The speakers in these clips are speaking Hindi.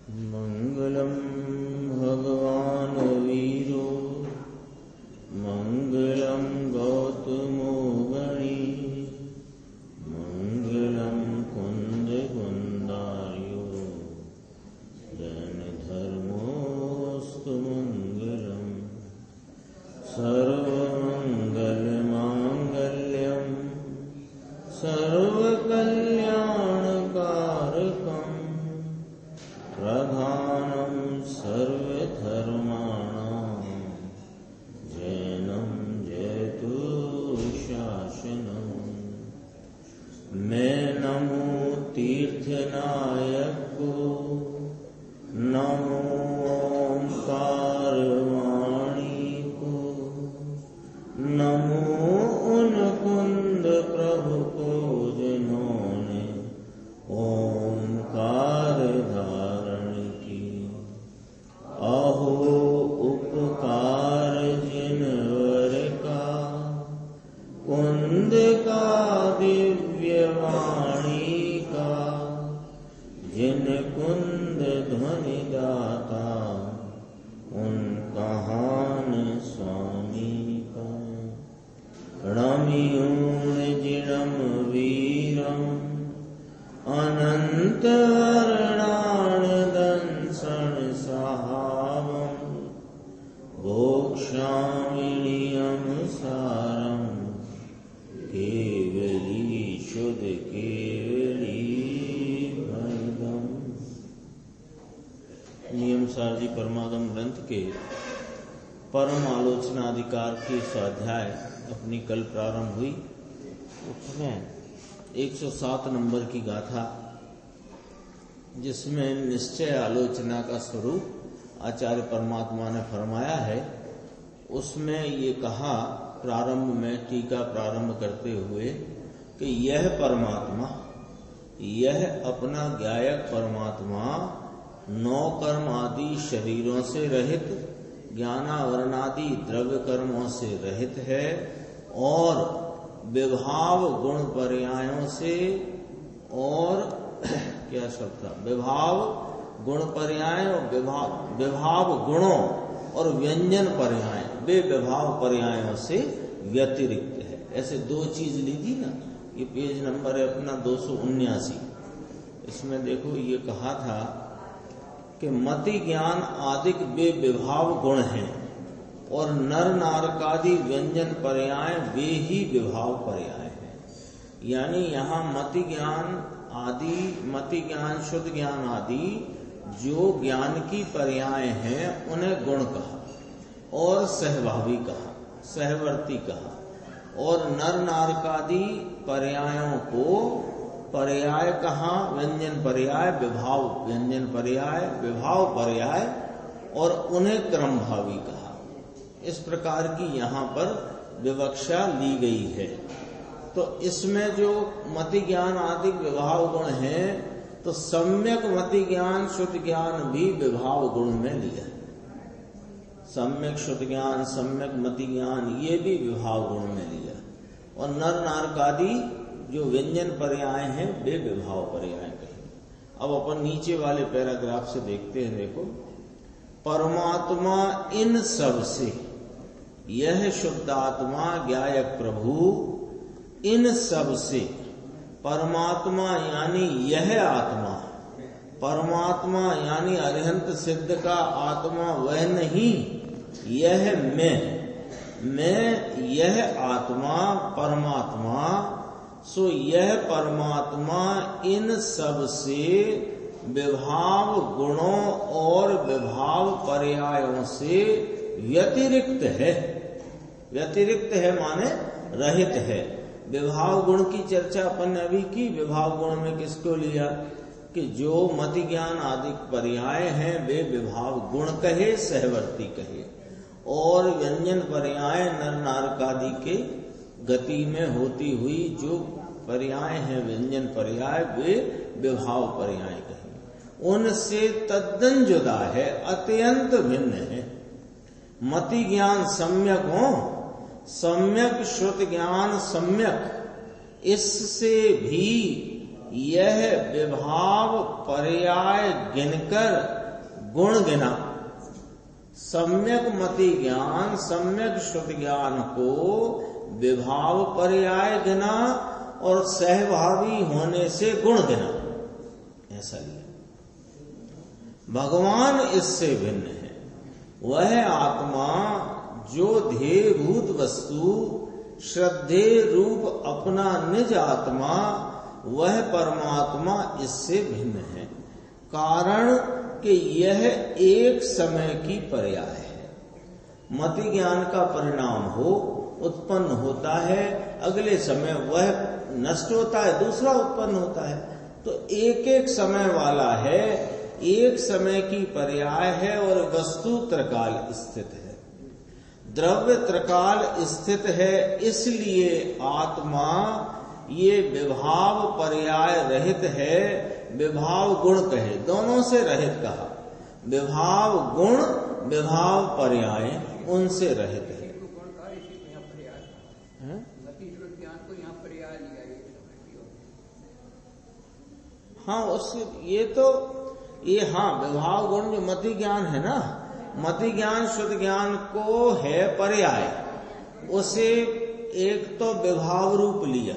मंगलम भगवान वीरो मंगलम गौतमो गणी मंगलम कुंद कुंदार्यो जैन धर्मोस्तु मंगलम सर्वमंगल मांगल्यम सर्वकल्याणकारकम प्रधानम सर्वधर्माणां जैनम जयतु शासनम। मैं नमो तीर्थनायक को नमो ओंकार वाणी को नमो उन कुंद प्रभु को जिन्होंने ओंकार धारण की। अहो उपकार जिनवर का कुंद का दिव्य वाणी का जिन कुंद ध्वनि दाता उन कहान स्वामी का। रमियूण जिणम वीरम अनंत वर्णान दंसन सहावम भोक्षामिणियम सारम केवली शुद्ध केवली भयदम। नियम सारजी परमागम ग्रंथ के परम आलोचनाधिकार की स्वाध्याय अपनी कल प्रारंभ हुई। उसमें 107 नंबर की गाथा, जिसमें निश्चय आलोचना का स्वरूप आचार्य परमात्मा ने फरमाया है, उसमें ये कहा प्रारंभ में, टीका प्रारंभ करते हुए कि यह परमात्मा, यह अपना ज्ञायक परमात्मा नौ कर्म आदि शरीरों से रहित, ज्ञानावरणादि द्रव्य कर्मों से रहित है और विभाव गुण पर्यायों से, और क्या शब्द था, विभाव गुण पर्याय और विभाव गुणों और व्यंजन पर्याय, वे विभाव पर्यायों से व्यतिरिक्त है। ऐसे दो चीज ली थी ना। ये पेज नंबर है अपना 279। इसमें देखो ये कहा था कि मति ज्ञान आदि वे विभाव गुण हैं और नर नारकादि व्यंजन पर्याय वे ही विभाव पर्याय हैं। यानी यहाँ मति ज्ञान आदि, मति ज्ञान शुद्ध ज्ञान आदि जो ज्ञान की पर्याय हैं उन्हें गुण कहा और सहभावी कहा, सहवर्ती कहा, और नर नारकादि पर्यायों को पर्याय कहा, व्यंजन पर्याय, विभाव व्यंजन पर्याय, विभाव पर्याय, और उन्हें क्रमभावी कहा। इस प्रकार की यहाँ पर विवक्षा ली गई है। तो इसमें जो मति ज्ञान आदि विभाव गुण हैं, तो सम्यक मति ज्ञान शुद्ध ज्ञान भी विभाव गुण में लिया है। सम्यक शुद्ध ज्ञान, सम्यक मति ज्ञान, ये भी विभाव गुण में लिया। और नर नारकादि जो व्यंजन पर्याय हैं वे विभाव पर्याय कहे। अब अपन नीचे वाले पैराग्राफ से देखते हैं। देखो, परमात्मा इन सब से, यह शुद्धात्मा ज्ञायक प्रभु इन सब से, परमात्मा यानी यह आत्मा, परमात्मा यानी अरिहंत सिद्ध का आत्मा वह नहीं, यह मैं यह आत्मा परमात्मा, सो यह परमात्मा इन सब से विभाव गुणों और विभाव पर्यायों से व्यतिरिक्त है। व्यतिरिक्त है माने रहित है। विभाव गुण की चर्चा अपन ने अभी की। विभाव गुण में किसको लिया कि जो मति ज्ञान आदि पर्याय हैं वे विभाव गुण कहे, सहवर्ती कहे, और व्यंजन पर्याय नर नारकादि के गति में होती हुई जो पर्याय हैं व्यंजन पर्याय, वे विभाव पर्याय कहे। उनसे तद्दन जुदा है, अत्यंत भिन्न है। मति ज्ञान सम्यक हो, सम्यक श्रुत ज्ञान सम्यक, इससे भी यह विभाव पर्याय गिनकर गुण गिना। सम्यक मति ज्ञान, सम्यक शुद्ध ज्ञान को विभाव पर्याय गिना और सहभावी होने से गुण गिना, ऐसा लिया। भगवान इससे भिन्न है। वह आत्मा जो ध्येयभूत वस्तु श्रद्धे रूप अपना निज आत्मा, वह परमात्मा इससे भिन्न है। कारण कि यह एक समय की पर्याय है। मति ज्ञान का परिणाम हो, उत्पन्न होता है, अगले समय वह नष्ट होता है, दूसरा उत्पन्न होता है। तो एक एक समय वाला है, एक समय की पर्याय है और वस्तु त्रिकाल स्थित है। द्रव्य त्रिकाल स्थित है, इसलिए आत्मा ये विभाव पर्याय रहित है। विभाव गुण कहे, दोनों से रहित कहा। विभाव गुण, विभाव पर्याय उनसे रहित है। हाँ, उससे ये हाँ, विभाव गुण जो मति ज्ञान है ना, मति ज्ञान शुद्ध ज्ञान को है पर्याय। उसे एक तो विभाव रूप लिया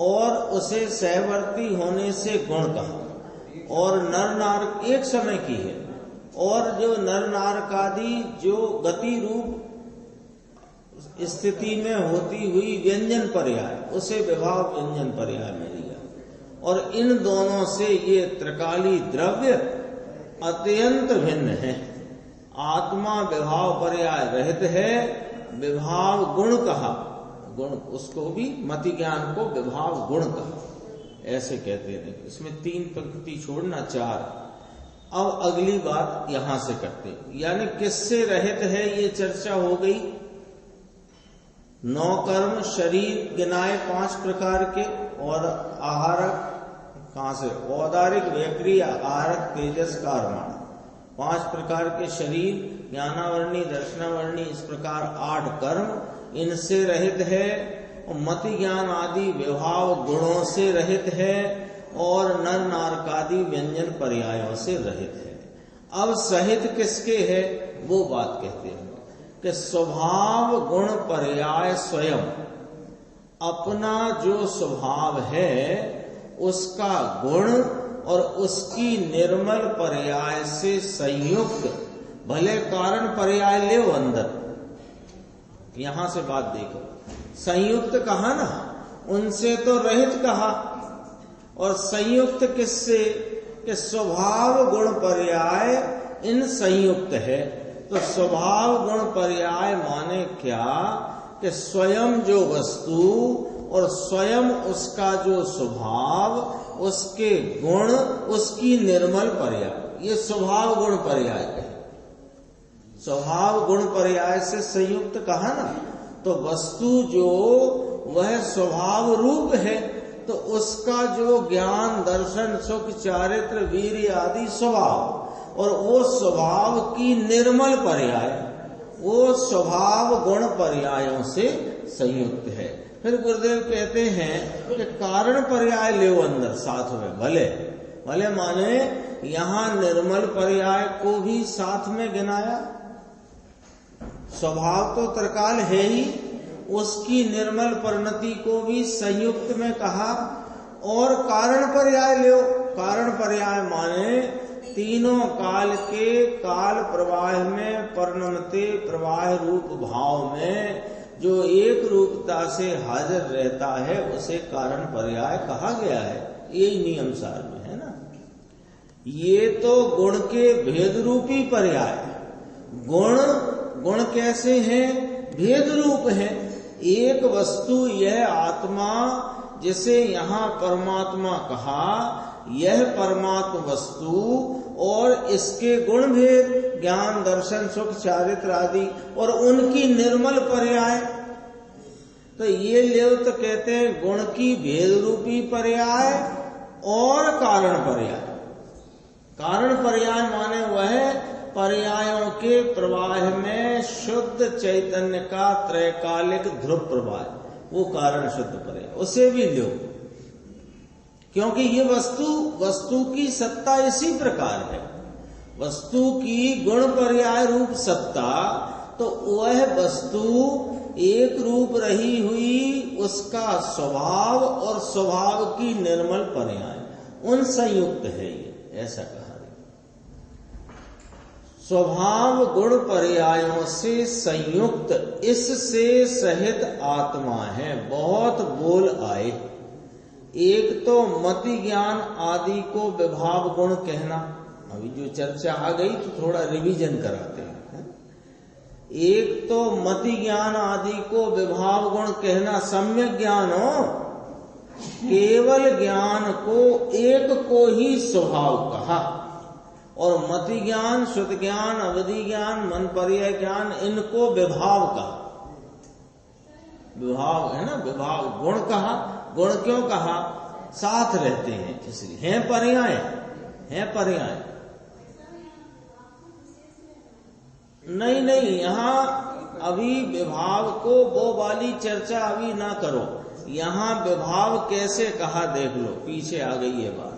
और उसे सहवर्ती होने से गुण कहा। और नर नार एक समय की है, और जो नर नारकादि जो गति रूप स्थिति में होती हुई व्यंजन पर्याय, उसे विभाव व्यंजन पर्याय में लिया। और इन दोनों से ये त्रिकाली द्रव्य अत्यंत भिन्न है। आत्मा विभाव पर्याय रहित है, विभाव गुण कहा। गुण, उसको भी मति ज्ञान को विभाव गुण कहा, ऐसे कहते हैं। इसमें 3 पंक्ति छोड़ना 4। अब अगली बात यहां से करते, यानी किससे रहित है ये चर्चा हो गई। 9 कर्म शरीर गिनाए 5 प्रकार के, और आहारक कहां से, औदारिक व्यक्रिय आहारक तेजस कारमान, 5 प्रकार के शरीर, ज्ञानावर्णी दर्शनावर्णी, इस प्रकार 8 कर्म, इनसे रहित है। और मति ज्ञान आदि विभाव गुणों से रहित है, और नर नारकादि व्यंजन पर्यायों से रहित है। अब सहित किसके है वो बात कहते हैं कि स्वभाव गुण पर्याय स्वयं, अपना जो स्वभाव है उसका गुण और उसकी निर्मल पर्याय से संयुक्त, भले कारण पर्याय ले अंदर, यहां से बात देखो। संयुक्त कहा ना, उनसे तो रहित कहा। और संयुक्त किससे, कि स्वभाव गुण पर्याय इन संयुक्त है। तो स्वभाव गुण पर्याय माने क्या, कि स्वयं जो वस्तु और स्वयं उसका जो स्वभाव, उसके गुण, उसकी निर्मल पर्याय, ये स्वभाव गुण पर्याय है। स्वभाव गुण पर्याय से संयुक्त कहा ना, तो वस्तु जो वह स्वभाव रूप है, तो उसका जो ज्ञान दर्शन सुख चारित्र वीर्य आदि स्वभाव, और वो स्वभाव की निर्मल पर्याय, वो स्वभाव गुण पर्यायों से संयुक्त है। फिर गुरुदेव कहते हैं कि कारण पर्याय ले अंदर साथ में, भले भले माने यहाँ निर्मल पर्याय को भी साथ में गिनाया। स्वभाव तो त्रिकाल है ही, उसकी निर्मल परिणति को भी संयुक्त में कहा। और कारण पर्याय ले, कारण पर्याय माने तीनों काल के काल प्रवाह में परिणमते प्रवाह रूप भाव में जो एक रूपता से हाजिर रहता है, उसे कारण पर्याय कहा गया है। यही नियम सार में है ना। ये तो गुण के भेद रूपी पर्याय। गुण कैसे हैं, भेद रूप है। एक वस्तु यह आत्मा, जिसे यहाँ परमात्मा कहा, यह परमात्मा वस्तु और इसके गुण भेद, ज्ञान दर्शन सुख चारित्र आदि, और उनकी निर्मल पर्याय। तो ये ले तो कहते हैं गुण की भेद रूपी पर्याय और कारण पर्याय। कारण पर्याय माने वह पर्यायों के प्रवाह में शुद्ध चैतन्य का त्रैकालिक ध्रुव प्रवाह, वो कारण शुद्ध पर्याय, उसे भी लो। क्योंकि ये वस्तु की सत्ता इसी प्रकार है। वस्तु की गुण पर्याय रूप सत्ता, तो वह वस्तु एक रूप रही हुई, उसका स्वभाव और स्वभाव की निर्मल पर्याय उन संयुक्त है ये, ऐसा कहा। स्वभाव गुण पर्यायों से संयुक्त इससे सहित आत्मा है। बहुत बोल आए। एक तो मति ज्ञान आदि को विभाव गुण कहना, अभी जो चर्चा आ गई तो थोड़ा रिवीजन कराते हैं। एक तो मति ज्ञान आदि को विभाव गुण कहना, सम्यक ज्ञान हो, केवल ज्ञान को एक को ही स्वभाव कहा, और मति ज्ञान, श्रुत ज्ञान, अवधि ज्ञान, मन पर्याय ज्ञान, इनको विभाव कहा। विभाव है ना, विभाव गुण कहा। गुण क्यों कहा? साथ रहते हैं इसलिए, हैं पर्याय, हैं पर्याय। नहीं, यहाँ अभी विभाव को वो वाली चर्चा अभी ना करो। यहाँ विभाव कैसे कहा देख लो, पीछे आ गई ये बात।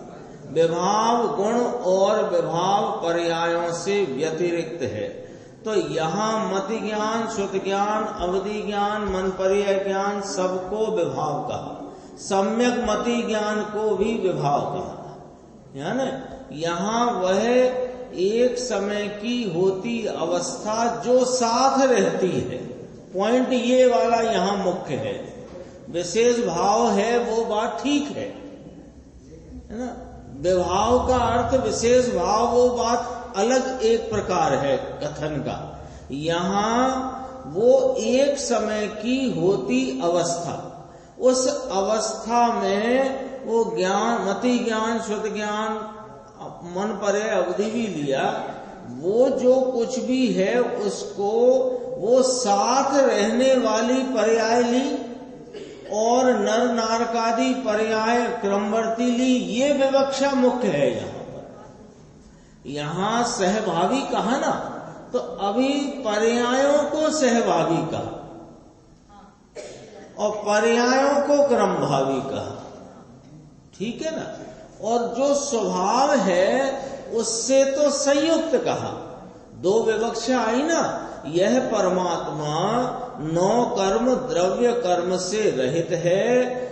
विभाव गुण और विभाव पर्यायों से व्यतिरिक्त है। तो यहाँ मति ज्ञान, श्रुत ज्ञान, अवधि ज्ञान, मन पर्याय ज्ञान सबको विभाव कहा। सम्यक मति ज्ञान को भी विभाव कहा। यानी यहाँ वह एक समय की होती अवस्था जो साथ रहती है, पॉइंट ये वाला यहाँ मुख्य है। विशेष भाव है वो बात ठीक है ना। विभाव का अर्थ विशेष भाव, वो बात अलग एक प्रकार है कथन का। यहाँ वो एक समय की होती अवस्था, उस अवस्था में वो ज्ञान, मति ज्ञान, श्रुत ज्ञान, मन पर्याय अवधि भी लिया, वो जो कुछ भी है उसको वो साथ रहने वाली पर्याय ली और नर नारकादि पर्याय क्रमवर्ती ली। ये विवक्षा मुख्य है यहाँ पर। यहाँ सहभागी कहा ना, तो अभी पर्यायों को सहभागी कहा और पर्यायों को क्रमभावी कहा, ठीक है ना। और जो स्वभाव है उससे तो संयुक्त कहा। दो विवक्षा आई ना, यह परमात्मा नौ कर्म द्रव्य कर्म से रहित है,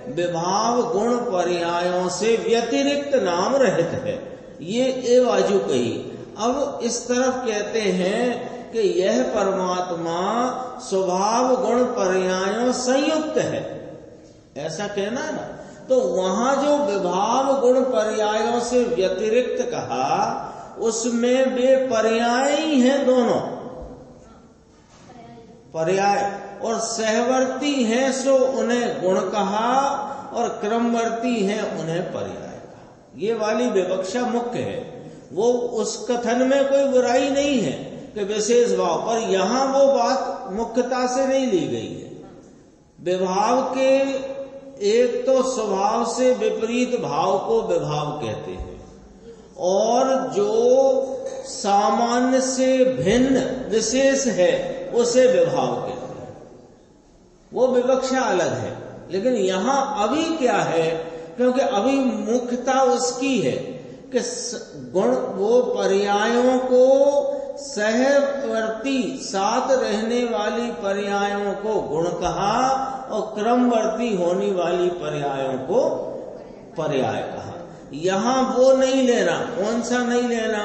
विभाव गुण पर्यायों से व्यतिरिक्त नाम रहित है। ये एवाजु कही। अब इस तरफ कहते हैं कि यह परमात्मा स्वभाव गुण पर्यायों संयुक्त है, ऐसा कहना है ना। तो वहां जो विभाव गुण पर्यायों से व्यतिरिक्त कहा, उसमें वे पर्याय ही हैं, दोनों पर्याय, और सहवर्ती हैं सो उन्हें गुण कहा और क्रमवर्ती हैं उन्हें पर्याय कहा। ये वाली विवक्षा मुख्य है। वो उस कथन में कोई बुराई नहीं है कि विशेष भाव, पर यहाँ वो बात मुख्यता से नहीं ली गई है। विभाव के एक तो स्वभाव से विपरीत भाव को विभाव कहते हैं, और जो सामान्य से भिन्न विशेष है उसे विभाव कहते हैं। वो विवक्षा अलग है। लेकिन यहाँ अभी क्या है, क्योंकि अभी मुख्यता उसकी है कि गुण, वो पर्यायों को सहवर्ती साथ रहने वाली पर्यायों को गुण कहा और क्रमवर्ती होने वाली पर्यायों को पर्याय कहा। यहाँ वो नहीं लेना। कौन सा नहीं लेना?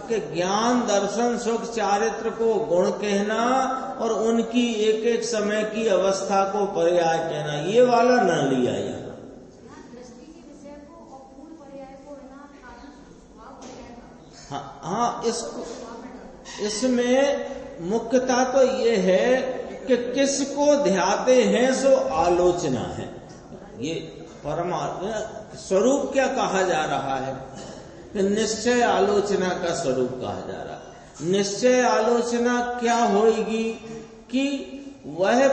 कि ज्ञान, दर्शन, सुख, चारित्र को गुण कहना और उनकी एक एक समय की अवस्था को पर्याय कहना, ये वाला न लिया यहाँ। हाँ, इसमें मुख्यता तो ये है कि किसको ध्याते हैं सो आलोचना है। ये परमात्मा स्वरूप क्या कहा जा रहा है कि निश्चय आलोचना का स्वरूप कहा जा रहा है। निश्चय आलोचना क्या होगी कि वह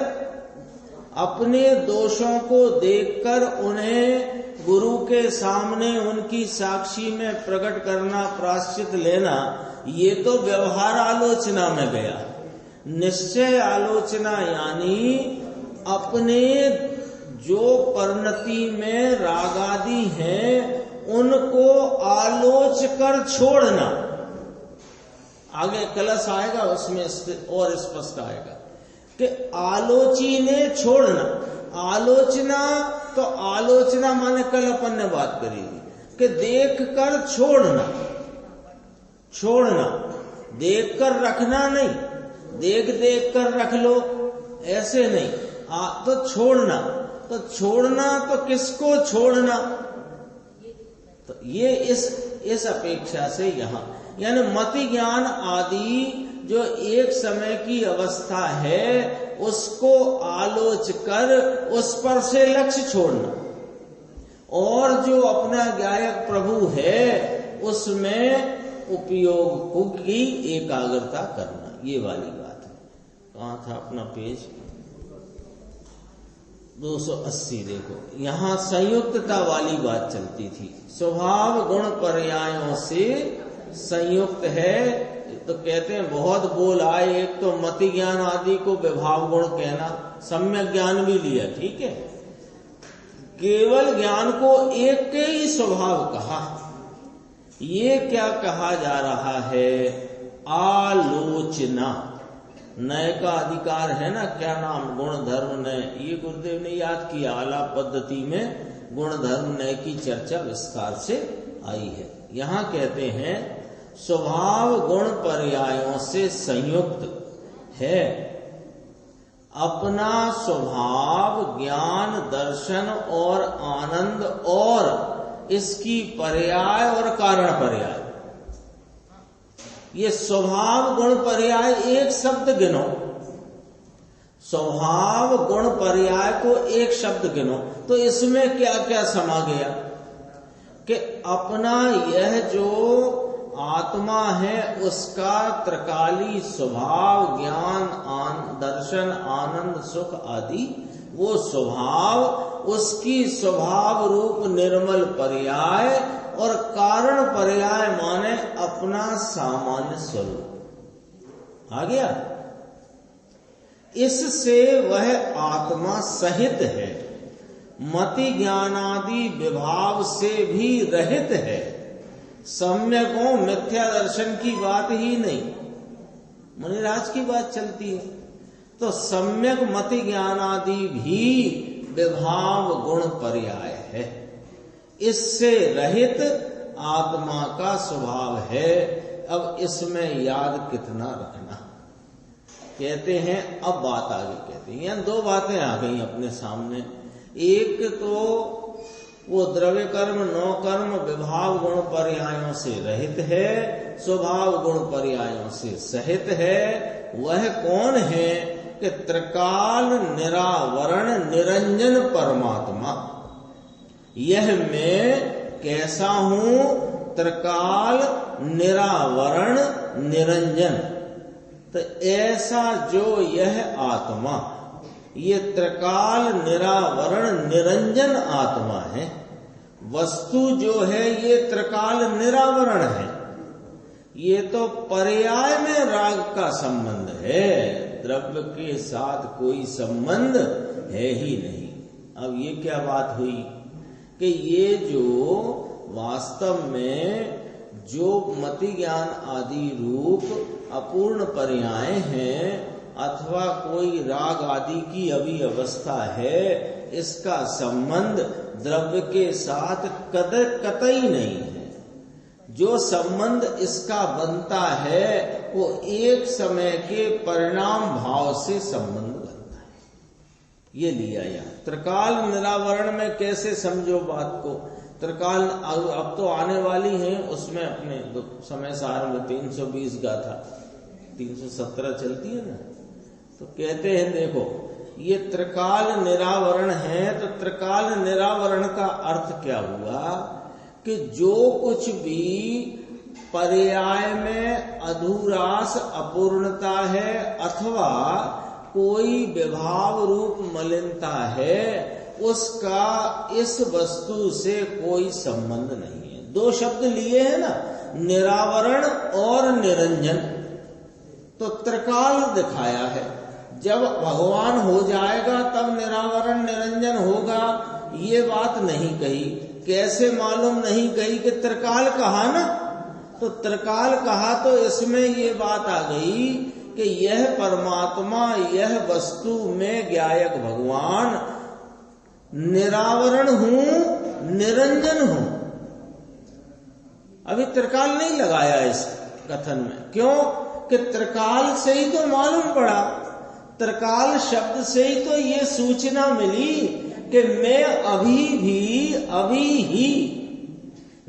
अपने दोषों को देखकर उन्हें गुरु के सामने उनकी साक्षी में प्रकट करना, प्रायश्चित लेना, ये तो व्यवहार आलोचना में गया। निश्चय आलोचना यानी अपने जो परिणति में रागादि हैं उनको आलोच कर छोड़ना। आगे कलश आएगा उसमें और स्पष्ट आएगा कि आलोची ने छोड़ना। आलोचना तो आलोचना माने कल अपन ने बात करी कि देख कर छोड़ना। छोड़ना देख कर रखना नहीं, देख देख कर रख लो ऐसे नहीं। तो छोड़ना, तो छोड़ना तो किसको छोड़ना? तो ये इस अपेक्षा से यहाँ यानी मति ज्ञान आदि जो एक समय की अवस्था है उसको आलोच कर उस पर से लक्ष्य छोड़ना, और जो अपना गायक प्रभु है उसमें उपयोग की एकाग्रता करना। ये वाली बात है। कहाँ था अपना पेज? 280। देखो यहाँ संयुक्तता वाली बात चलती थी। स्वभाव गुण पर्यायों से संयुक्त है। तो कहते हैं बहुत बोल आए, एक तो मति ज्ञान आदि को विभाव गुण कहना, सम्यक ज्ञान भी लिया, ठीक है। केवल ज्ञान को एक के ही स्वभाव कहा। ये क्या कहा जा रहा है? आलोचना। नय का अधिकार है ना, क्या नाम? गुण धर्म नय। ये गुरुदेव ने याद किया, आलाप पद्धति में गुण धर्म नय की चर्चा विस्तार से आई है। यहाँ कहते हैं स्वभाव गुण पर्यायों से संयुक्त है। अपना स्वभाव ज्ञान दर्शन और आनंद और इसकी पर्याय और कारण पर्याय। ये स्वभाव गुण पर्याय एक शब्द गिनो, स्वभाव गुण पर्याय को एक शब्द गिनो तो इसमें क्या क्या समा गया कि अपना यह जो आत्मा है उसका त्रिकाली स्वभाव ज्ञान दर्शन आनंद सुख आदि, वो स्वभाव उसकी स्वभाव रूप निर्मल पर्याय और कारण पर्याय माने अपना सामान्य स्वरूप आ गया। इससे वह आत्मा सहित है, मति ज्ञानादि विभाव से भी रहित है। सम्यकों मिथ्या दर्शन की बात ही नहीं, मुनिराज की बात चलती है। तो सम्यक मति ज्ञानादि भी विभाव गुण पर्याय है, इससे रहित आत्मा का स्वभाव है। अब इसमें याद कितना रखना, कहते हैं। अब बात आगे कहते हैं, यहाँ दो बातें आ गई अपने सामने। एक तो वो द्रव्य कर्म नौ कर्म विभाव गुण पर्यायों से रहित है, स्वभाव गुण पर्यायों से सहित है। वह कौन है कि त्रिकाल निरावरण निरंजन परमात्मा। यह मैं कैसा हूं? त्रिकाल निरावरण निरंजन। तो ऐसा जो यह आत्मा, ये त्रिकाल निरावरण निरंजन आत्मा है। वस्तु जो है ये त्रिकाल निरावरण है। ये तो पर्याय में राग का संबंध है, द्रव्य के साथ कोई संबंध है ही नहीं। अब ये क्या बात हुई कि ये जो वास्तव में जो मति ज्ञान आदि रूप अपूर्ण पर्याय हैं अथवा कोई राग आदि की अभी अवस्था है, इसका संबंध द्रव्य के साथ कतई नहीं है। जो संबंध इसका बनता है वो एक समय के परिणाम भाव से संबंध बनता है। ये लिया यहाँ त्रिकाल निरावरण में। कैसे समझो बात को? त्रिकाल अब तो आने वाली है, उसमें अपने समय सार में 320 गाथा 317 चलती है ना। तो कहते हैं देखो ये त्रिकाल निरावरण है, तो त्रिकाल निरावरण का अर्थ क्या हुआ कि जो कुछ भी पर्याय में अधूरास अपूर्णता है अथवा कोई विभाव रूप मलिनता है, उसका इस वस्तु से कोई संबंध नहीं है। दो शब्द लिए हैं ना, निरावरण और निरंजन। तो त्रिकाल दिखाया है। जब भगवान हो जाएगा तब निरावरण निरंजन होगा, ये बात नहीं कही। कैसे मालूम नहीं कही कि त्रिकाल कहा ना, तो त्रिकाल कहा तो इसमें ये बात आ गई कि यह परमात्मा, यह वस्तु में ज्ञायक भगवान निरावरण हूं, निरंजन हूं। अभी त्रिकाल नहीं लगाया इस कथन में, क्यों कि त्रिकाल से ही तो मालूम पड़ा, त्रिकाल शब्द से ही तो ये सूचना मिली कि मैं अभी ही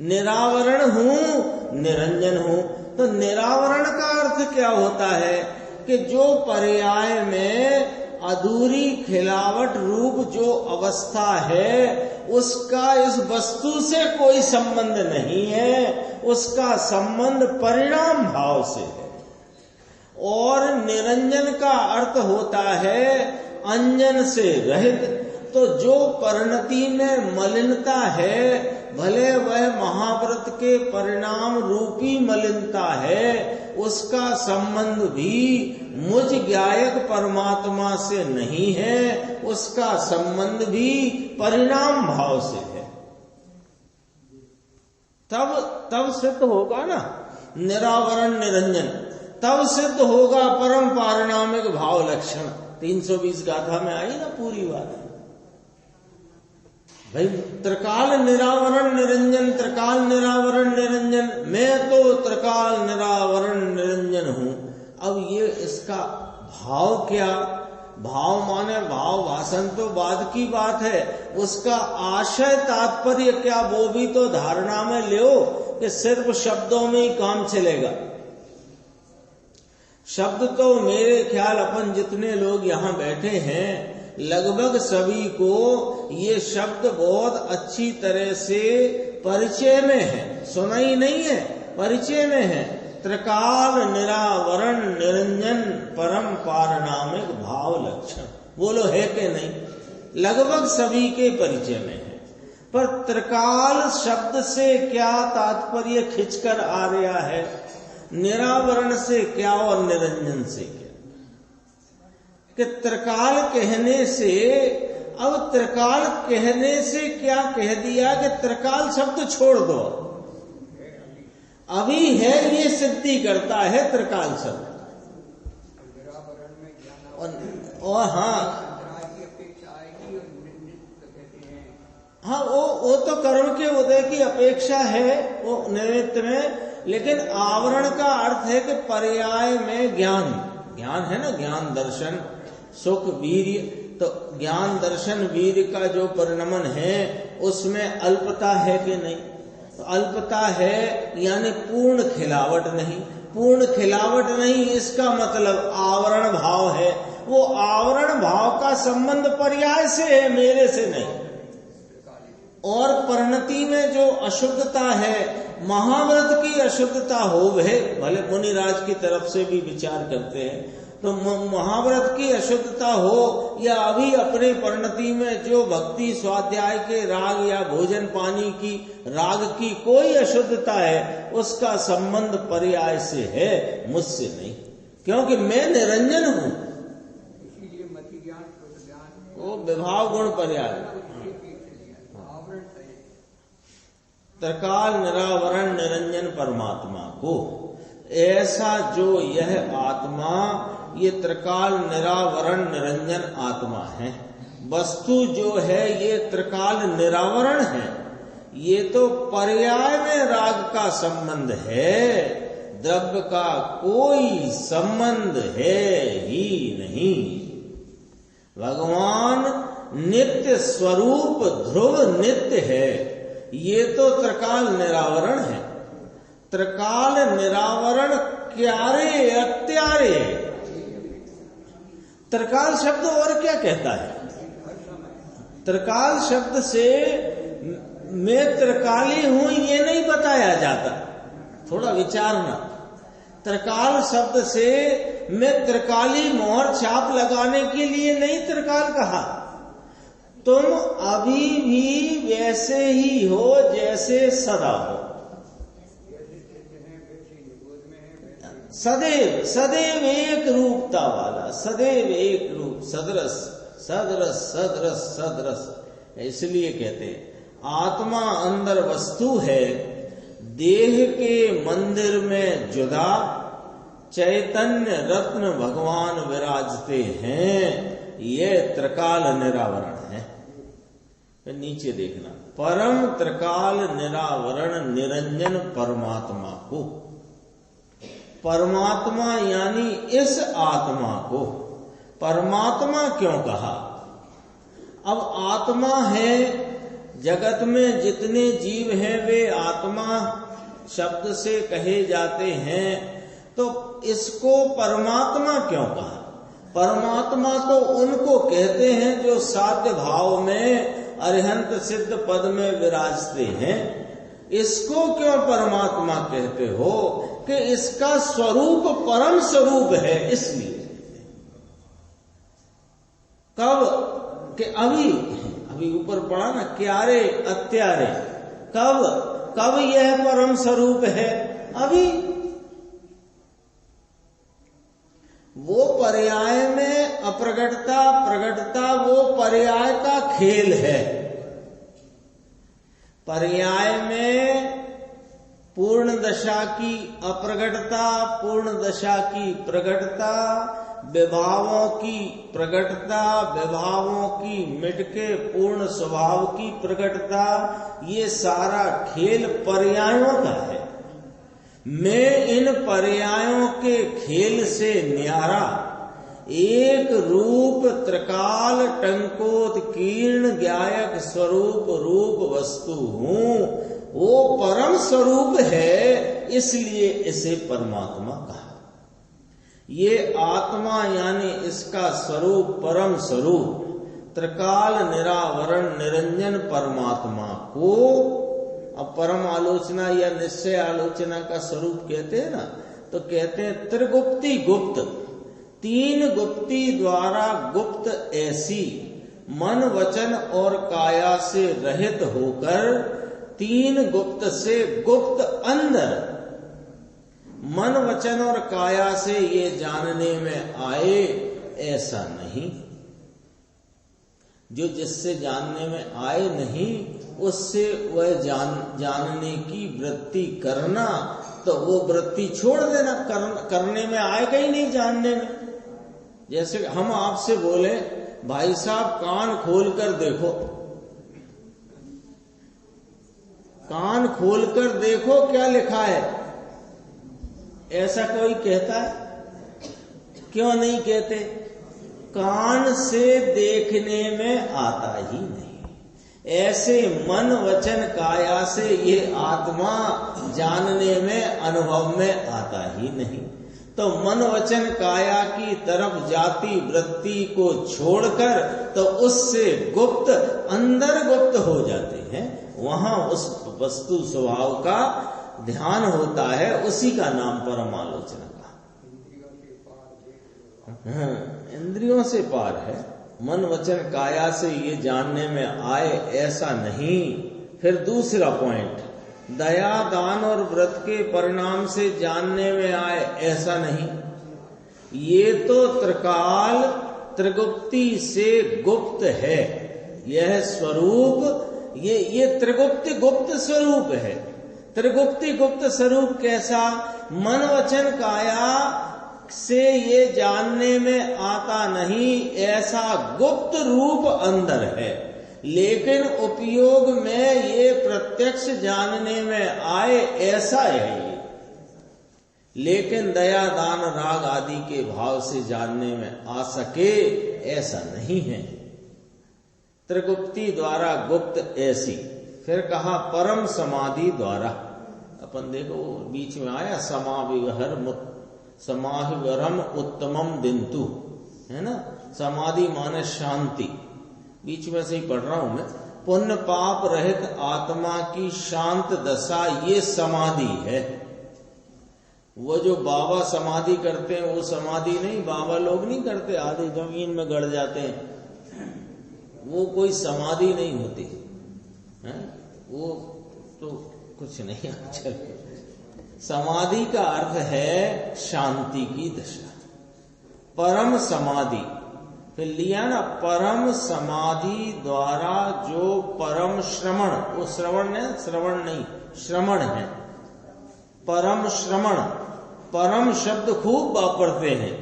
निरावरण हूं, निरंजन हूं। तो निरावरण का अर्थ क्या होता है कि जो पर्याय में अधूरी खिलावट रूप जो अवस्था है उसका इस वस्तु से कोई संबंध नहीं है, उसका संबंध परिणाम भाव से है। और निरंजन का अर्थ होता है अंजन से रहित। तो जो परिणति में मलिनता है, भले वह महाव्रत के परिणाम रूपी मलिनता है, उसका संबंध भी मुझ ज्ञायक परमात्मा से नहीं है, उसका संबंध भी परिणाम भाव से है। तब सिद्ध होगा ना निरावरण निरंजन, तब सिद्ध होगा परम पारिणामिक भाव लक्षण। 320 गाथा में आई ना पूरी बात भाई, त्रिकाल निरावरण निरंजन, त्रिकाल निरावरण निरंजन, मैं तो त्रिकाल निरावरण निरंजन हूं। अब ये इसका भाव क्या, भाव माने भाव भाषण तो बाद की बात है, उसका आशय तात्पर्य क्या वो भी तो धारणा में लो कि सिर्फ शब्दों में ही काम चलेगा। शब्द तो मेरे ख्याल अपन जितने लोग यहाँ बैठे हैं लगभग सभी को ये शब्द बहुत अच्छी तरह से परिचय में है, सुना ही नहीं है, परिचय में है। त्रिकाल निरावरण निरंजन परम पारिणामिक भाव लक्षण, बोलो है कि नहीं? लगभग सभी के परिचय में है। पर त्रिकाल शब्द से क्या तात्पर्य खिंचकर आ रहा है, निरावरण से क्या और निरंजन से क्या? कि त्रिकाल कहने से, अब त्रिकाल कहने से क्या कह दिया कि त्रिकाल शब्द छोड़ दो, अभी है ये सिद्धि करता है त्रिकाल शब्द। और हाँ वो तो कर्म के उदय की अपेक्षा है वो निमित्त में, लेकिन आवरण का अर्थ है कि पर्याय में ज्ञान, ज्ञान है ना, ज्ञान दर्शन सुख वीर्य। तो ज्ञान दर्शन वीर्य का जो परिणमन है उसमें अल्पता है कि नहीं? तो अल्पता है यानी पूर्ण खिलावट नहीं, पूर्ण खिलावट नहीं, इसका मतलब आवरण भाव है। वो आवरण भाव का संबंध पर्याय से है, मेरे से नहीं। और परिणति में जो अशुद्धता है, महाव्रत की अशुद्धता हो भले मुनिराज की तरफ से भी विचार करते हैं, तो महाव्रत की अशुद्धता हो या अभी अपने परिणति में जो भक्ति स्वाध्याय के राग या भोजन पानी की राग की कोई अशुद्धता है, उसका संबंध पर्याय से है, मुझसे नहीं, क्योंकि मैं निरंजन हूं। इसीलिए मति ज्ञान वो विभाव गुण पर्याय। त्रिकाल निरावरण निरंजन परमात्मा को, ऐसा जो यह आत्मा, ये त्रिकाल निरावरण निरंजन आत्मा है। वस्तु जो है ये त्रिकाल निरावरण है, ये तो पर्याय में राग का संबंध है, द्रव्य का कोई संबंध है ही नहीं। भगवान नित्य स्वरूप ध्रुव नित्य है, ये तो त्रिकाल निरावरण है। त्रिकाल निरावरण क्यारे अत्यारे, त्रिकाल शब्द और क्या कहता है? त्रिकाल शब्द से मैं त्रिकाली हूं ये नहीं बताया जाता, थोड़ा विचारना। त्रिकाल शब्द से मैं त्रिकाली मोहर छाप लगाने के लिए नहीं त्रिकाल कहा, तुम अभी भी वैसे ही हो जैसे सदा हो। सदैव सदैव एक रूपता वाला, सदैव एक रूप, सदरस सदरस सदरस सदरस। इसलिए कहते हैं आत्मा अंदर वस्तु है, देह के मंदिर में जुदा चैतन्य रत्न भगवान विराजते हैं, ये त्रिकाल निरावरण है। फिर नीचे देखना, परम त्रिकाल निरावरण निरंजन परमात्मा को, परमात्मा यानी इस आत्मा को परमात्मा क्यों कहा? अब आत्मा है, जगत में जितने जीव हैं वे आत्मा शब्द से कहे जाते हैं, तो इसको परमात्मा क्यों कहा? परमात्मा तो उनको कहते हैं जो साध्य भाव में अरिहंत सिद्ध पद में विराजते हैं। इसको क्यों परमात्मा कहते हो? कि इसका स्वरूप परम स्वरूप है, इसलिए। कब कि अभी ऊपर पढ़ा ना, क्यारे अत्यारे, कब यह परम स्वरूप है? अभी। वो पर्याय में अप्रगटता प्रगटता वो पर्याय का खेल है। पर्याय में पूर्ण दशा की अप्रगटता, पूर्ण दशा की प्रगटता, विभावों की प्रगटता, विभावों की मिटके पूर्ण स्वभाव की प्रगटता, ये सारा खेल पर्यायों का है। मैं इन पर्यायों के खेल से न्यारा एक रूप त्रिकाल टंकोत्कीर्ण ज्ञायक स्वरूप रूप वस्तु हूँ। वो परम स्वरूप है, इसलिए इसे परमात्मा कहा। ये आत्मा यानी इसका स्वरूप परम स्वरूप त्रिकाल निरावरण निरंजन परमात्मा को, अब परम आलोचना या निश्चय आलोचना का स्वरूप कहते हैं ना, तो कहते हैं त्रिगुप्ती गुप्त, तीन गुप्ती द्वारा गुप्त ऐसी मन वचन और काया से रहित होकर, तीन गुप्त से गुप्त अंदर मन वचन और काया से ये जानने में आए, ऐसा नहीं। जो जिससे जानने में आए नहीं, उससे वह जानने की वृत्ति करना, तो वो वृत्ति छोड़ देना, करने में आएगा ही नहीं जानने में। जैसे हम आपसे बोले भाई साहब कान खोल कर देखो, कान खोल कर देखो क्या लिखा है, ऐसा कोई कहता है? क्यों नहीं कहते? कान से देखने में आता ही नहीं। ऐसे मन वचन काया से ये आत्मा जानने में अनुभव में आता ही नहीं। तो मन वचन काया की तरफ जाती वृत्ति को छोड़कर तो उससे गुप्त अंदर गुप्त हो जाते हैं, वहां उस वस्तु स्वभाव का ध्यान होता है, उसी का नाम परम आलोचना का। इंद्रियों से पार है, मन वचन काया से ये जानने में आए, ऐसा नहीं। फिर दूसरा पॉइंट, दया दान और व्रत के परिणाम से जानने में आए, ऐसा नहीं। ये तो त्रिकाल त्रिगुप्ती से गुप्त है, यह स्वरूप ये त्रिगुप्ति गुप्त स्वरूप है। त्रिगुप्ति गुप्त स्वरूप कैसा? मन वचन काया से ये जानने में आता नहीं, ऐसा गुप्त रूप अंदर है, लेकिन उपयोग में ये प्रत्यक्ष जानने में आए, ऐसा है ये। लेकिन दया दान राग आदि के भाव से जानने में आ सके, ऐसा नहीं है। त्रिगुप्ति द्वारा गुप्त ऐसी। फिर कहा परम समाधि द्वारा। अपन देखो बीच में आया समाहिवरम उत्तमम दिंतु, है ना? समाधि माने शांति, बीच में से ही पढ़ रहा हूं मैं। पुण्य पाप रहित आत्मा की शांत दशा, ये समाधि है। वो जो बाबा समाधि करते हैं वो समाधि नहीं, बाबा लोग नहीं करते, आधे जमीन में गड़ जाते हैं, वो कोई समाधि नहीं होती है? वो तो कुछ नहीं। चल, समाधि का अर्थ है शांति की दशा। परम समाधि फिर लिया ना, परम समाधि द्वारा जो परम श्रवण, वो श्रवण है, श्रवण नहीं श्रवण है, परम श्रवण, परम शब्द खूब वापरते हैं।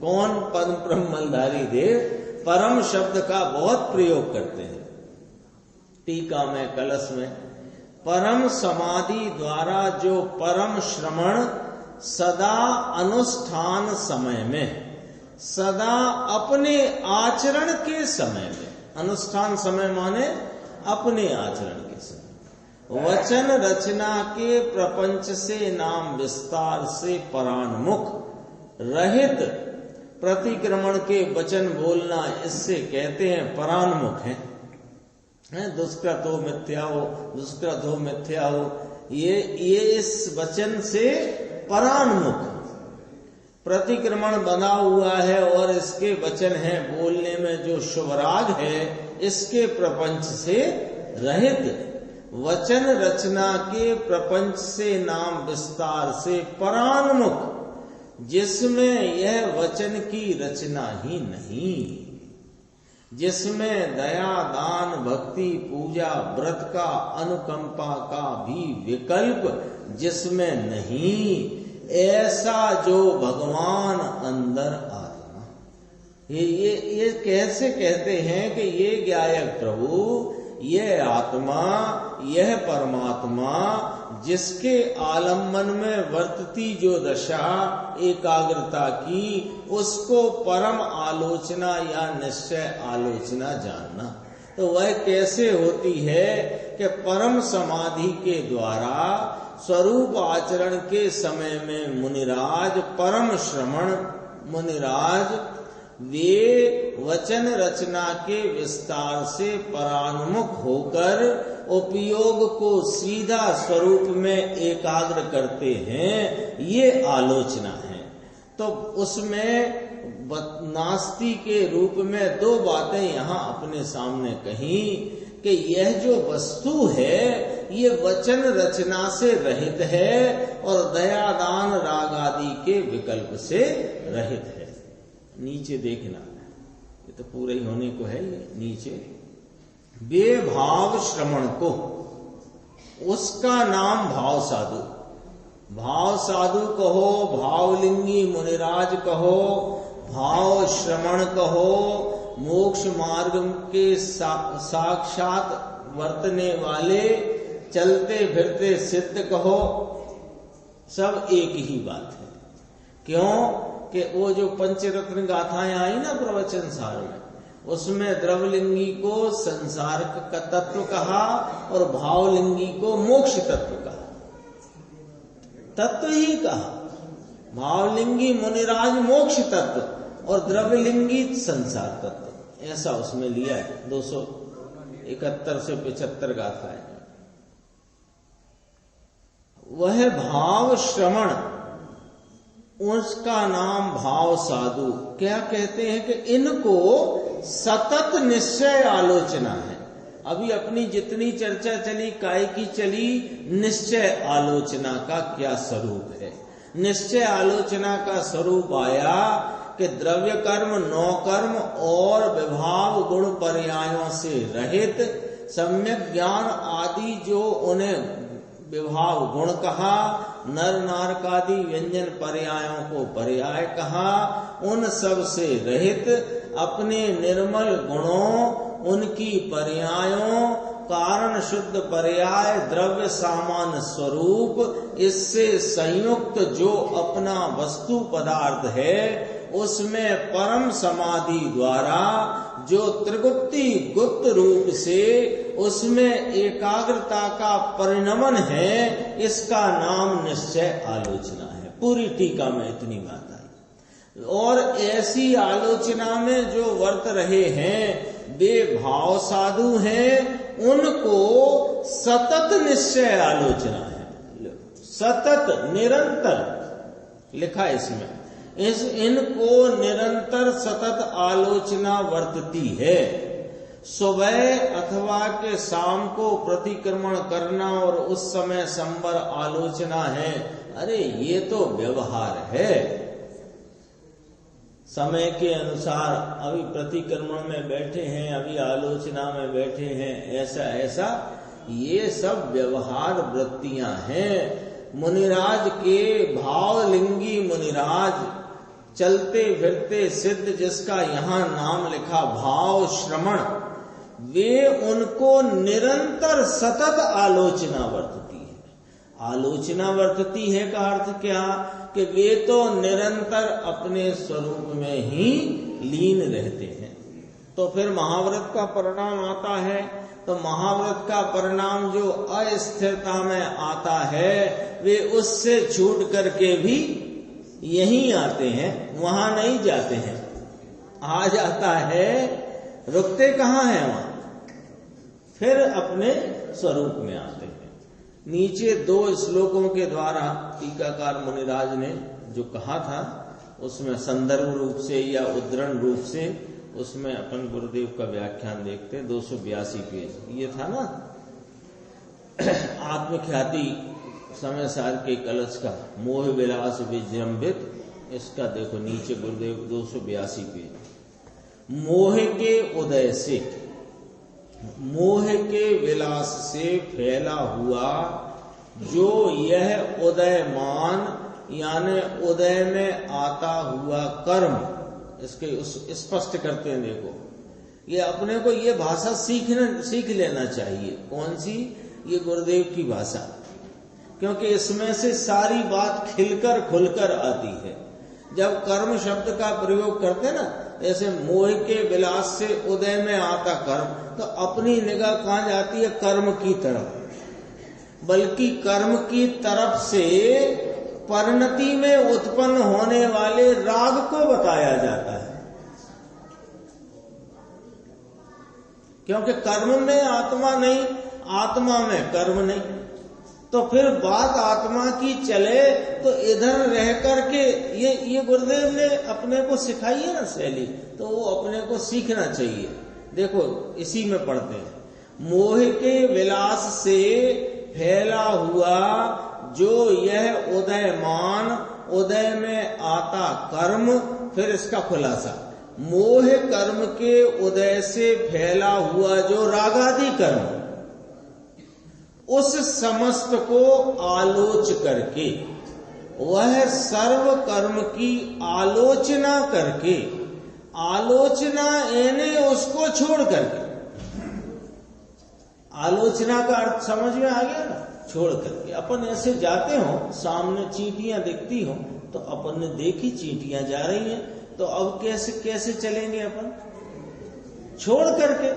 कौन? परम ब्रह्म मलधारी देव परम शब्द का बहुत प्रयोग करते हैं। टीका में, कलश में, परम समाधि द्वारा जो परम श्रवण सदा अनुष्ठान समय में, सदा अपने आचरण के समय में, अनुष्ठान समय माने अपने आचरण के समय, वचन रचना के प्रपंच से नाम विस्तार से परान्मुख रहित, प्रतिक्रमण के वचन बोलना इससे कहते हैं परान्मुख है। दुष्कृत हो मिथ्या हो, दुष्कृत हो मिथ्या हो, ये इस वचन से परान्मुख, प्रतिक्रमण बना हुआ है और इसके वचन है बोलने में जो शुभराग है, इसके प्रपंच से रहित, वचन रचना के प्रपंच से नाम विस्तार से परान्मुख, जिसमें यह वचन की रचना ही नहीं, जिसमें दया दान भक्ति पूजा व्रत का अनुकंपा का भी विकल्प जिसमें नहीं, ऐसा जो भगवान अंदर आत्मा। ये कैसे कहते हैं कि ये गायक प्रभु, ये आत्मा, यह परमात्मा जिसके आलम्बन में वर्तती जो दशा एकाग्रता की, उसको परम आलोचना या निश्चय आलोचना जानना। तो वह कैसे होती है कि परम समाधि के द्वारा स्वरूप आचरण के समय में मुनिराज, परम श्रवण मुनिराज, वे वचन रचना के विस्तार से परान्मुख होकर उपयोग को सीधा स्वरूप में एकाग्र करते हैं, ये आलोचना है। तो उसमें नास्ति के रूप में दो बातें यहाँ अपने सामने कही कि यह जो वस्तु है ये वचन रचना से रहित है और दया दान राग आदि के विकल्प से रहित है। नीचे देखना, ये तो पूरे ही होने को है। ये नीचे बेभाव श्रवण को, उसका नाम भाव साधु, भाव साधु कहो, भावलिंगी मुनिराज कहो, भाव श्रवण कहो, मोक्ष मार्ग के साक्षात वर्तने वाले चलते फिरते सिद्ध कहो, सब एक ही बात है। क्यों कि वो जो पंचरत्न गाथाएं आई ना प्रवचन सार में, उसमें द्रवलिंगी को संसार का तत्व कहा और भावलिंगी को मोक्ष तत्व कहा, तत्व ही कहा। भावलिंगी मुनिराज मोक्ष तत्व और द्रव्यलिंगी संसार तत्व, ऐसा उसमें लिया है। 271 से 75 गाथाएं। वह भाव श्रवण, उसका नाम भाव साधु। क्या कहते हैं कि इनको सतत निश्चय आलोचना है। अभी अपनी जितनी चर्चा चली काय की चली, निश्चय आलोचना का क्या स्वरूप है। निश्चय आलोचना का स्वरूप आया कि द्रव्य कर्म, नौ कर्म और विभाव गुण पर्यायों से रहित सम्यक ज्ञान आदि जो उन्हें विभाव गुण कहा, नर नारकादि व्यंजन पर्यायों को पर्याय कहा, उन सब से रहित अपने निर्मल गुणों, उनकी पर्यायों, कारण शुद्ध पर्याय, द्रव्य सामान्य स्वरूप, इससे संयुक्त जो अपना वस्तु पदार्थ है, उसमें परम समाधि द्वारा जो त्रिगुप्ती गुप्त रूप से उसमें एकाग्रता का परिणमन है, इसका नाम निश्चय आलोचना है। पूरी टीका में इतनी बात आई। और ऐसी आलोचना में जो वर्त रहे हैं वे भाव साधु हैं, उनको सतत निश्चय आलोचना है। सतत, निरंतर लिखा इसमें, इनको निरंतर सतत आलोचना वर्तती है। सुबह अथवा के शाम को प्रतिक्रमण करना और उस समय संबर आलोचना है, अरे ये तो व्यवहार है। समय के अनुसार अभी प्रतिक्रमण में बैठे हैं, अभी आलोचना में बैठे हैं, ऐसा ऐसा, ये सब व्यवहार वृत्तियां हैं। मुनिराज के भावलिंगी मुनिराज चलते फिरते सिद्ध, जिसका यहाँ नाम लिखा भाव श्रवण, वे उनको निरंतर सतत आलोचना वर्तती है। आलोचना वर्तती है का अर्थ क्या, कि वे तो निरंतर अपने स्वरूप में ही लीन रहते हैं। तो फिर महाव्रत का परिणाम आता है, तो महाव्रत का परिणाम जो अस्थिरता में आता है, वे उससे छूट करके भी यहीं आते हैं, वहां नहीं जाते हैं। आ जाता है, रुकते कहाँ हैं वहां, फिर अपने स्वरूप में आते हैं। नीचे 2 श्लोकों के द्वारा टीकाकार मुनिराज ने जो कहा था, उसमें संदर्भ रूप से या उद्धरण रूप से, उसमें अपन गुरुदेव का व्याख्यान देखते हैं, 282 पेज। ये था ना आत्मख्याति समय सार के कलश का, मोह विलास विजृंभित, इसका देखो नीचे गुरुदेव 282 पेज। मोह के उदय से, मोह के विलास से फैला हुआ जो यह उदयमान यानी उदय में आता हुआ कर्म, इसके स्पष्ट करते हैं। देखो, ये अपने को ये भाषा सीख लेना चाहिए। कौन सी? ये गुरुदेव की भाषा, क्योंकि इसमें से सारी बात खिलकर खुलकर आती है। जब कर्म शब्द का प्रयोग करते ना, जैसे मोह के विलास से उदय में आता कर्म, तो अपनी निगाह कहाँ जाती है? कर्म की तरफ। बल्कि कर्म की तरफ से परिणति में उत्पन्न होने वाले राग को बताया जाता है, क्योंकि कर्म में आत्मा नहीं, आत्मा में कर्म नहीं। तो फिर बात आत्मा की चले तो इधर रह करके ये गुरुदेव ने अपने को सिखाई है ना शैली, तो वो अपने को सीखना चाहिए। देखो इसी में पढ़ते हैं, मोह के विलास से फैला हुआ जो यह उदयमान उदय में आता कर्म, फिर इसका खुलासा, मोह कर्म के उदय से फैला हुआ जो रागादि कर्म, उस समस्त को आलोच करके, वह सर्व कर्म की आलोचना करके, आलोचना यानी उसको छोड़ करके, आलोचना का अर्थ समझ में आ गया ना, छोड़ करके। अपन ऐसे जाते हो, सामने चींटियां दिखती हो, तो अपन ने देखी चींटियां जा रही हैं, तो अब कैसे चलेंगे अपन? छोड़ करके।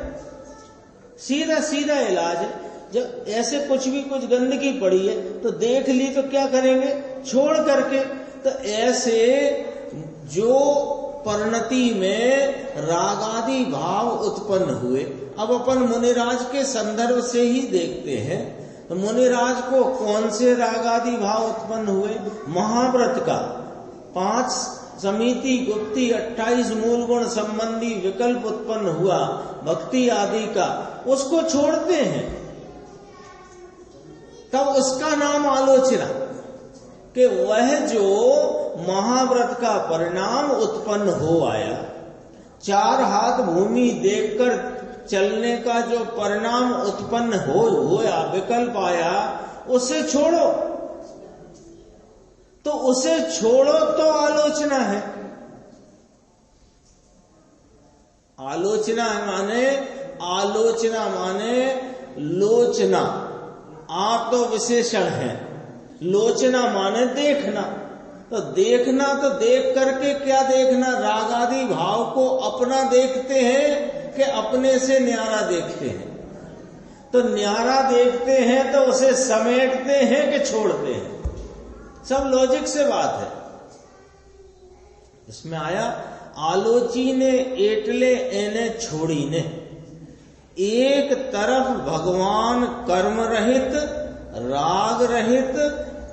सीधा सीधा इलाज है। जब ऐसे कुछ गंदगी पड़ी है तो देख ली तो क्या करेंगे? छोड़ करके। तो ऐसे जो परिणति में रागादि भाव उत्पन्न हुए, अब अपन मुनिराज के संदर्भ से ही देखते हैं। तो मुनिराज को कौन से रागादि भाव उत्पन्न हुए? महाव्रत का 5 समिति गुप्ती 28 मूल गुण संबंधी विकल्प उत्पन्न हुआ, भक्ति आदि का, उसको छोड़ते हैं। तब उसका नाम आलोचना, कि वह जो महाव्रत का परिणाम उत्पन्न हो आया, 4 हाथ भूमि देखकर चलने का जो परिणाम उत्पन्न होया, विकल्प आया, उसे छोड़ो। तो उसे छोड़ो तो आलोचना है। आलोचना माने लोचना, आप तो विशेषण है। लोचना माने देखना। तो देखना तो देख करके क्या देखना? राग आदि भाव को अपना देखते हैं कि अपने से न्यारा देखते हैं? तो न्यारा देखते हैं तो उसे समेटते हैं कि छोड़ते हैं? सब लॉजिक से बात है। इसमें आया, आलोची ने एटले एने छोड़ी ने। एक तरफ भगवान कर्म रहित, राग रहित,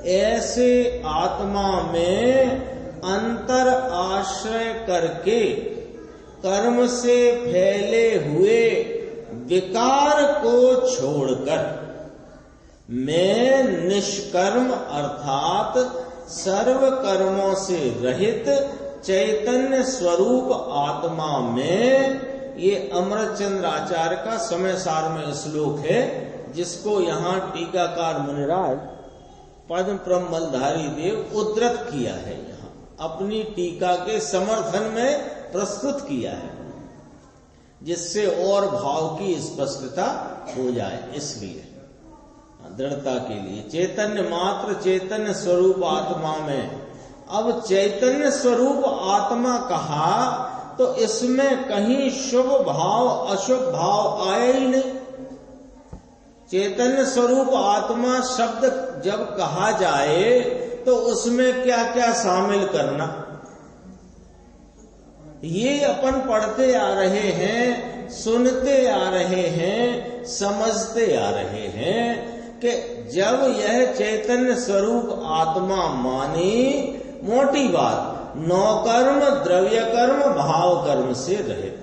ऐसे आत्मा में अंतर आश्रय करके कर्म से फैले हुए विकार को छोड़कर मैं निष्कर्म अर्थात सर्व कर्मों से रहित चैतन्य स्वरूप आत्मा में, ये अमृतचंद्र आचार्य का समय सार में श्लोक है, जिसको यहाँ टीकाकार मुनिराज पद्म प्रमलधारी देव उद्धृत किया है, यहाँ अपनी टीका के समर्थन में प्रस्तुत किया है, जिससे और भाव की स्पष्टता हो जाए, इसलिए दृढ़ता के लिए। चैतन्य मात्र चैतन्य स्वरूप आत्मा में, अब चैतन्य स्वरूप आत्मा कहा तो इसमें कहीं शुभ भाव अशुभ भाव आया ही नहीं। चैतन्य स्वरूप आत्मा शब्द जब कहा जाए तो उसमें क्या क्या शामिल करना, ये अपन पढ़ते आ रहे हैं, सुनते आ रहे हैं, समझते आ रहे हैं कि जब यह चैतन्य स्वरूप आत्मा मानी, मोटी बात, नौकर्म द्रव्य कर्म भाव कर्म से रहित,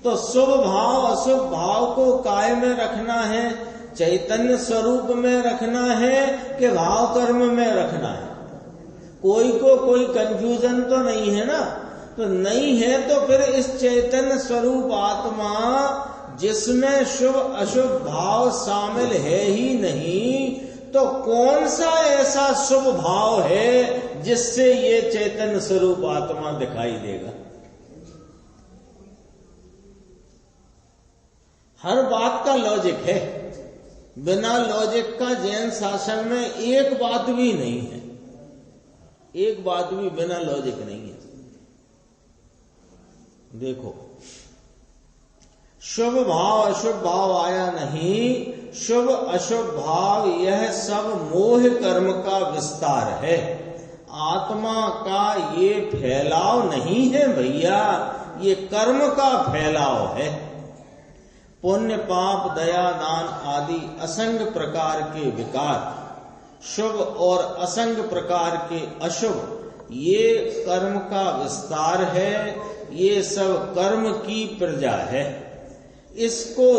तो शुभ भाव अशुभ भाव को काय में रखना है, चैतन्य स्वरूप में रखना है कि भाव कर्म में रखना है? कोई को कोई कंफ्यूजन तो नहीं है ना? तो नहीं है तो फिर इस चैतन्य स्वरूप आत्मा जिसमें शुभ अशुभ भाव शामिल है ही नहीं, तो कौन सा ऐसा शुभ भाव है जिससे ये चैतन्य स्वरूप आत्मा दिखाई देगा? हर बात का लॉजिक है, बिना लॉजिक का जैन शासन में एक बात भी नहीं है, एक बात भी बिना लॉजिक नहीं है। देखो, शुभ भाव अशुभ भाव आया नहीं, शुभ अशुभ भाव यह सब मोह कर्म का विस्तार है, आत्मा का ये फैलाव नहीं है भैया, ये कर्म का फैलाव है। पुण्य पाप दया दान आदि असंग प्रकार के विकार, शुभ और असंग प्रकार के अशुभ, ये कर्म का विस्तार है, ये सब कर्म की प्रजा है। इसको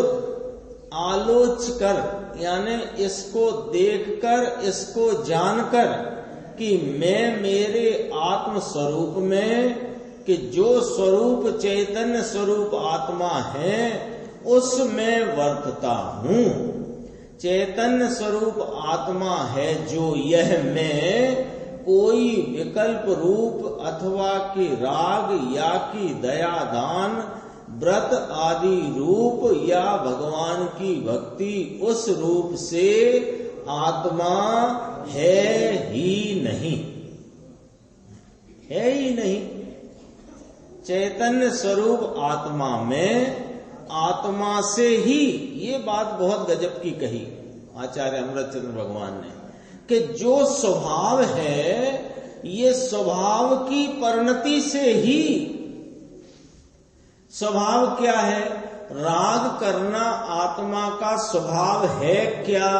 आलोच कर, यानी इसको देखकर, इसको जानकर कि मैं मेरे आत्म स्वरूप में, कि जो स्वरूप चैतन्य स्वरूप आत्मा है उसमें वर्तता हूँ। चैतन्य स्वरूप आत्मा है जो यह मैं, कोई विकल्प रूप अथवा कि राग या कि दया दान व्रत आदि रूप या भगवान की भक्ति उस रूप से आत्मा है ही नहीं, है ही नहीं। चैतन्य स्वरूप आत्मा में, आत्मा से ही, ये बात बहुत गजब की कही आचार्य अमृतचंद्र भगवान ने, कि जो स्वभाव है ये स्वभाव की परिणति से ही, स्वभाव क्या है? राग करना आत्मा का स्वभाव है क्या?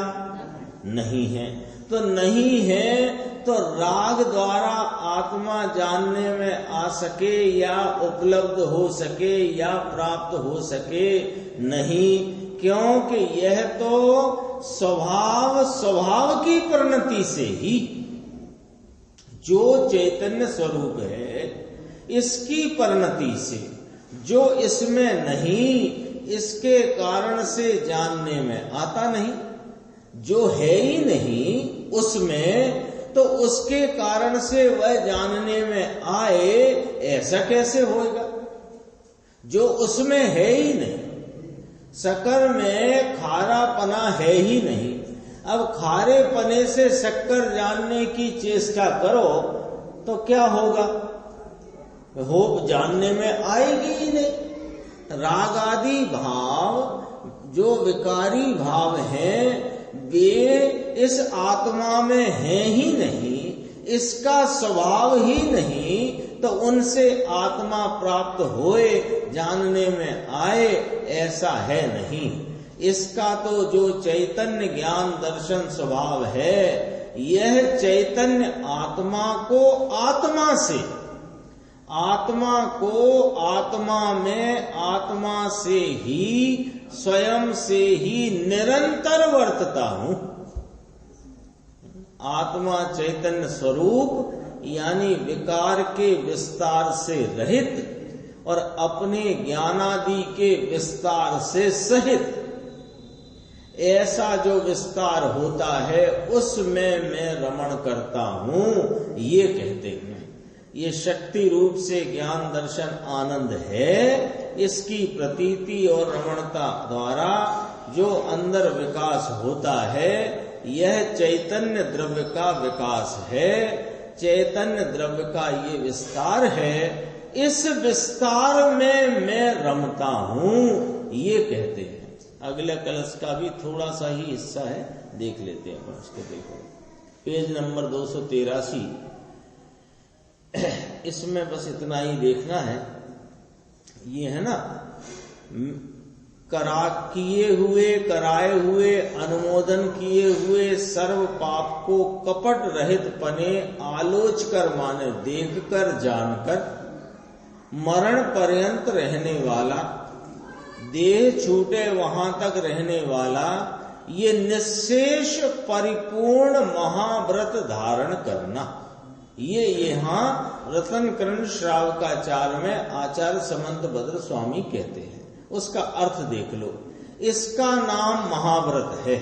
नहीं है। तो नहीं है तो राग द्वारा आत्मा जानने में आ सके या उपलब्ध हो सके या प्राप्त हो सके? नहीं, क्योंकि यह तो स्वभाव की परिणति से ही, जो चैतन्य स्वरूप है इसकी परिणति से, जो इसमें नहीं इसके कारण से जानने में आता नहीं, जो है ही नहीं उसमें तो उसके कारण से वह जानने में आए, ऐसा कैसे होगा? जो उसमें है ही नहीं, शक्कर में खारापना है ही नहीं, अब खारे पने से शक्कर जानने की चेष्टा करो तो क्या होगा? हो जानने में आएगी ही नहीं। राग आदि भाव जो विकारी भाव हैं वे इस आत्मा में है ही नहीं, इसका स्वभाव ही नहीं, तो उनसे आत्मा प्राप्त होए, जानने में आए, ऐसा है नहीं। इसका तो जो चैतन्य ज्ञान दर्शन स्वभाव है, यह चैतन्य आत्मा को आत्मा से, आत्मा को आत्मा में आत्मा से ही स्वयं से ही निरंतर वर्तता हूं। आत्मा चैतन्य स्वरूप यानी विकार के विस्तार से रहित और अपने ज्ञानादि के विस्तार से सहित, ऐसा जो विस्तार होता है उसमें मैं रमण करता हूं, ये कहते हैं। ये शक्ति रूप से ज्ञान दर्शन आनंद है, इसकी प्रतीति और रमणता द्वारा जो अंदर विकास होता है, यह चैतन्य द्रव्य का विकास है, चैतन्य द्रव्य का ये विस्तार है। इस विस्तार में मैं रमता हूं, ये कहते हैं। अगले कलश का भी थोड़ा सा ही हिस्सा है, देख लेते हैं अपन उसको। देखो पेज नंबर 283, इसमें बस इतना ही देखना है। ये है ना, कराए हुए अनुमोदन किए हुए सर्व पाप को कपट रहित पने आलोच कर माने देख कर जानकर मरण पर्यंत रहने वाला, देह छूटे वहां तक रहने वाला, ये निश्शेष परिपूर्ण महाव्रत धारण करना, ये यहाँ रतन कर्ण श्रावकाचार्य में आचार्य समंत भद्र स्वामी कहते हैं। उसका अर्थ देख लो। इसका नाम महाव्रत है।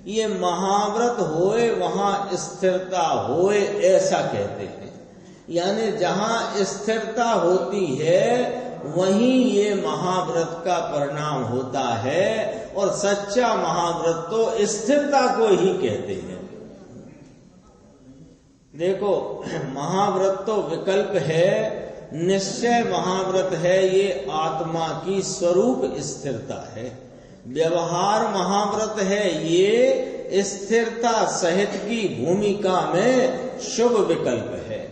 ये महाव्रत होए वहां स्थिरता होए, ऐसा कहते हैं। यानी जहां स्थिरता होती है वहीं ये महाव्रत का परिणाम होता है, और सच्चा महाव्रत तो स्थिरता को ही कहते हैं। देखो, महाव्रत तो विकल्प है, निश्चय महाव्रत है, ये आत्मा की स्वरूप स्थिरता है। व्यवहार महाव्रत है, ये स्थिरता सहित की भूमिका में शुभ विकल्प है।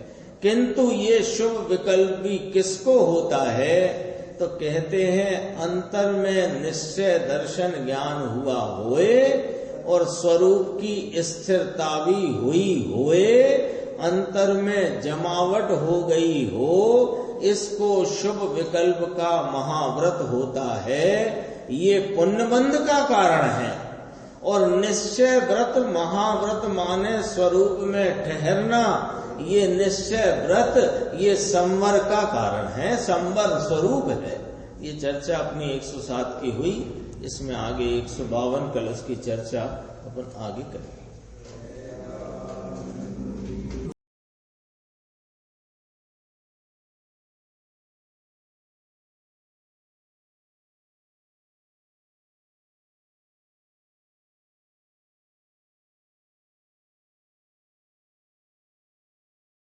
किंतु ये शुभ विकल्प भी किसको होता है? तो कहते हैं अंतर में निश्चय दर्शन ज्ञान हुआ होए और स्वरूप की स्थिरता भी हुई होए, अंतर में जमावट हो गई हो, इसको शुभ विकल्प का महाव्रत होता है। ये पुण्यबंध का कारण है। और निश्चय व्रत महाव्रत माने स्वरूप में ठहरना, ये निश्चय व्रत ये संवर का कारण है, संवर स्वरूप है। ये चर्चा अपनी 107 की हुई। इसमें आगे 152 कलश की चर्चा अपन आगे करेंगे।